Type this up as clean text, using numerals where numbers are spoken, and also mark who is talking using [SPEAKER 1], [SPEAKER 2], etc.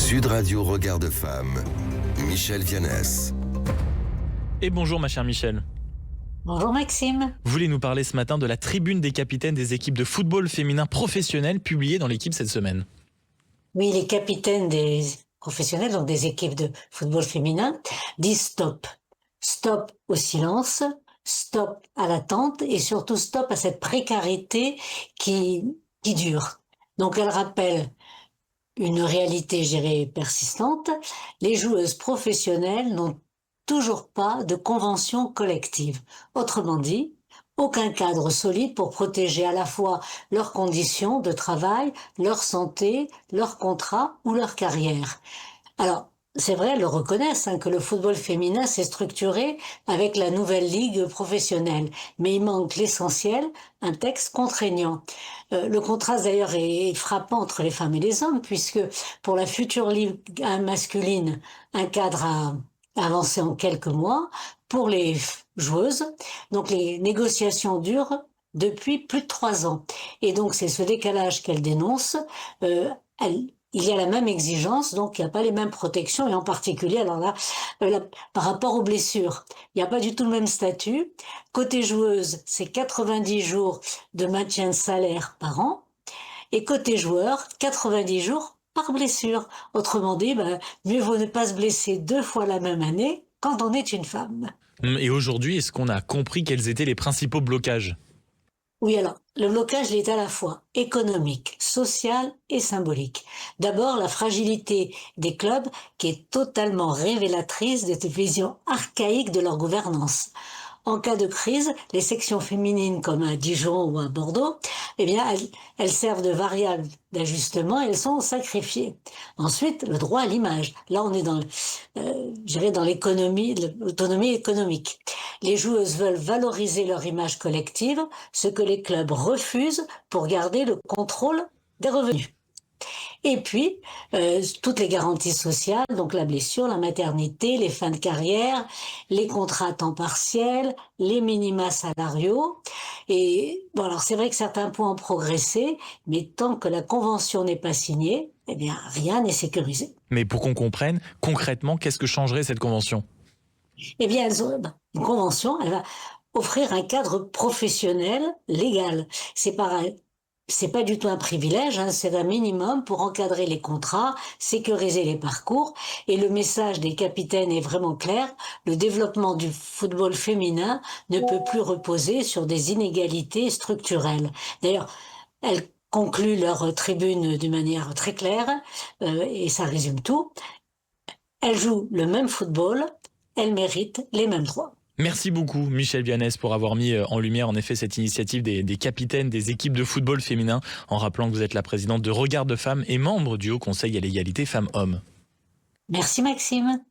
[SPEAKER 1] Sud Radio Regard de Femme, Michel Vianès.
[SPEAKER 2] Et bonjour ma chère Michel.
[SPEAKER 3] Bonjour Maxime.
[SPEAKER 2] Vous voulez nous parler ce matin de la tribune des capitaines des équipes de football féminin professionnel publiée dans l'équipe cette semaine.
[SPEAKER 3] Oui, les capitaines des professionnels, donc des équipes de football féminin, disent stop. Stop au silence, stop à l'attente et surtout stop à cette précarité qui dure. Donc elles rappellent une réalité, je dirais, persistante. Les joueuses professionnelles n'ont toujours pas de convention collective. Autrement dit, aucun cadre solide pour protéger à la fois leurs conditions de travail, leur santé, leur contrat ou leur carrière. Alors, c'est vrai, elles le reconnaissent, que le football féminin s'est structuré avec la nouvelle ligue professionnelle. Mais il manque l'essentiel, un texte contraignant. Le contraste d'ailleurs est frappant entre les femmes et les hommes, puisque pour la future ligue masculine, un cadre a avancé en quelques mois. Pour les joueuses, donc les négociations durent depuis plus de 3 ans. Et donc c'est ce décalage qu'elle dénonce. Il y a la même exigence, donc il n'y a pas les mêmes protections, et en particulier, alors là, par rapport aux blessures, il n'y a pas du tout le même statut. Côté joueuse, c'est 90 jours de maintien de salaire par an, et côté joueur, 90 jours par blessure. Autrement dit, mieux vaut ne pas se blesser 2 fois la même année quand on est une femme.
[SPEAKER 2] Et aujourd'hui, est-ce qu'on a compris quels étaient les principaux blocages ?
[SPEAKER 3] Oui, alors, le blocage, il est à la fois économique, social et symbolique. D'abord, la fragilité des clubs qui est totalement révélatrice de cette vision archaïque de leur gouvernance. En cas de crise, les sections féminines comme à Dijon ou à Bordeaux, elles servent de variable d'ajustement et elles sont sacrifiées. Ensuite, le droit à l'image. Là, on est dans l'économie, l'autonomie économique. Les joueuses veulent valoriser leur image collective, ce que les clubs refusent pour garder le contrôle des revenus. Et puis, toutes les garanties sociales, donc la blessure, la maternité, les fins de carrière, les contrats à temps partiel, les minima salariaux. Et bon, alors c'est vrai que certains points ont progressé, mais tant que la convention n'est pas signée, rien n'est sécurisé.
[SPEAKER 2] Mais pour qu'on comprenne, concrètement, qu'est-ce que changerait cette convention ?
[SPEAKER 3] Une convention, elle va offrir un cadre professionnel légal. C'est pas du tout un privilège, c'est un minimum pour encadrer les contrats, sécuriser les parcours. Et le message des capitaines est vraiment clair. Le développement du football féminin ne peut plus reposer sur des inégalités structurelles. D'ailleurs, elles concluent leur tribune d'une manière très claire, et ça résume tout. Elles jouent le même football, elles méritent les mêmes droits.
[SPEAKER 2] Merci beaucoup Michel Vianès pour avoir mis en lumière en effet cette initiative des capitaines des équipes de football féminin, en rappelant que vous êtes la présidente de Regard de Femme et membre du Haut Conseil à l'égalité femmes-hommes.
[SPEAKER 3] Merci Maxime.